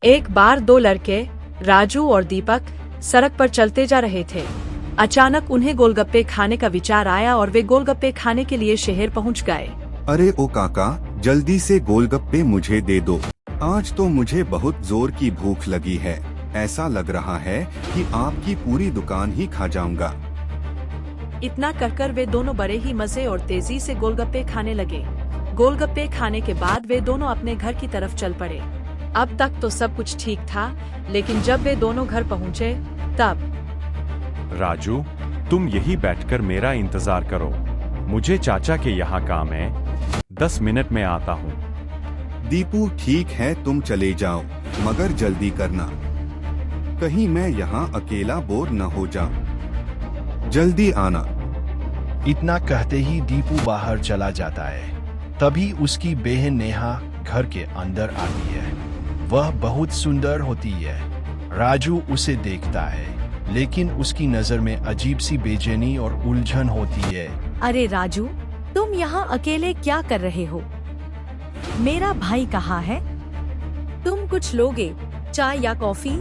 एक बार दो लड़के राजू और दीपक सड़क पर चलते जा रहे थे। अचानक उन्हें गोलगप्पे खाने का विचार आया और वे गोलगप्पे खाने के लिए शहर पहुंच गए। अरे ओ काका, जल्दी से गोलगप्पे मुझे दे दो। आज तो मुझे बहुत जोर की भूख लगी है। ऐसा लग रहा है कि आपकी पूरी दुकान ही खा जाऊंगा। इतना कहकर वे दोनों बड़े ही मजे और तेजी से गोलगप्पे खाने लगे। गोलगप्पे खाने के बाद वे दोनों अपने घर की तरफ चल पड़े। अब तक तो सब कुछ ठीक था, लेकिन जब वे दोनों घर पहुंचे तब राजू, तुम यही बैठकर मेरा इंतजार करो। मुझे चाचा के यहाँ काम है, 10 मिनट में आता हूँ। दीपू ठीक है, तुम चले जाओ, मगर जल्दी करना, कहीं मैं यहाँ अकेला बोर न हो जाऊं। जल्दी आना। इतना कहते ही दीपू बाहर चला जाता है। तभी उसकी बहन नेहा घर के अंदर आती है। वह बहुत सुंदर होती है। राजू उसे देखता है, लेकिन उसकी नजर में अजीब सी बेचैनी और उलझन होती है। अरे राजू, तुम यहाँ अकेले क्या कर रहे हो? मेरा भाई कहाँ है? तुम कुछ लोगे, चाय या कॉफी?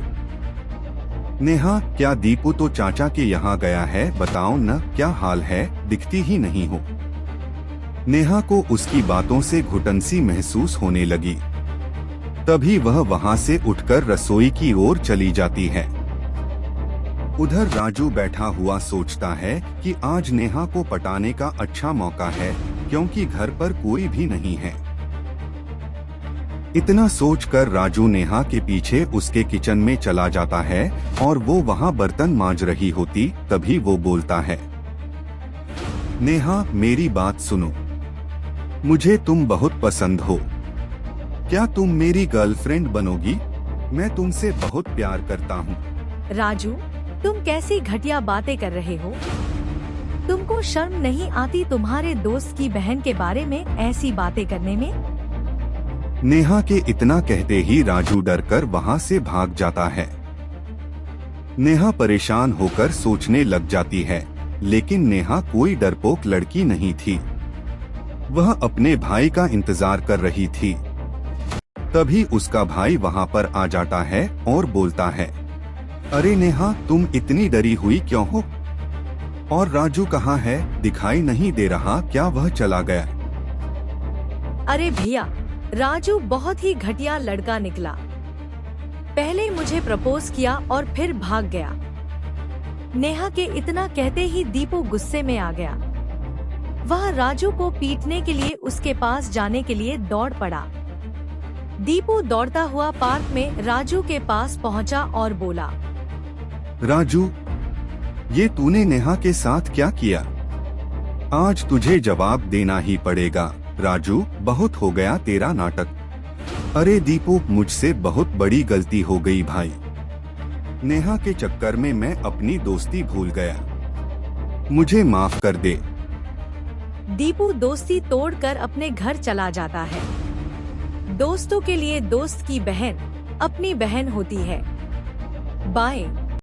नेहा, क्या दीपू तो चाचा के यहाँ गया है? बताओ न, क्या हाल है? दिखती ही नहीं हो। नेहा को उसकी बातों से घुटन सी महसूस होने लगी। तभी वह वहाँ से उठकर रसोई की ओर चली जाती है। उधर राजू बैठा हुआ सोचता है कि आज नेहा को पटाने का अच्छा मौका है, क्योंकि घर पर कोई भी नहीं है। इतना सोचकर राजू नेहा के पीछे उसके किचन में चला जाता है और वो वहाँ बर्तन मांज रही होती। तभी वो बोलता है, नेहा, मेरी बात सुनो, मुझे तुम बहुत पसंद हो। क्या तुम मेरी गर्लफ्रेंड बनोगी? मैं तुमसे बहुत प्यार करता हूँ। राजू, तुम कैसी घटिया बातें कर रहे हो? तुमको शर्म नहीं आती तुम्हारे दोस्त की बहन के बारे में ऐसी बातें करने में? नेहा के इतना कहते ही राजू डरकर वहाँ से भाग जाता है। नेहा परेशान होकर सोचने लग जाती है, लेकिन नेहा कोई डरपोक लड़की नहीं थी। वह अपने भाई का इंतजार कर रही थी। तभी उसका भाई वहाँ पर आ जाता है और बोलता है, अरे नेहा, तुम इतनी डरी हुई क्यों हो? और राजू कहाँ है? दिखाई नहीं दे रहा, क्या वह चला गया? अरे भैया, राजू बहुत ही घटिया लड़का निकला। पहले मुझे प्रपोज किया और फिर भाग गया। नेहा के इतना कहते ही दीपू गुस्से में आ गया। वह राजू को पीटने के लिए उसके पास जाने के लिए दौड़ पड़ा। दीपू दौड़ता हुआ पार्क में राजू के पास पहुंचा और बोला, राजू, ये तूने नेहा के साथ क्या किया? आज तुझे जवाब देना ही पड़ेगा। राजू, बहुत हो गया तेरा नाटक। अरे दीपू, मुझसे बहुत बड़ी गलती हो गई भाई। नेहा के चक्कर में मैं अपनी दोस्ती भूल गया, मुझे माफ कर दे। दीपू दोस्ती तोड़कर अपने घर चला जाता है। दोस्तों के लिए दोस्त की बहन अपनी बहन होती है। बाय।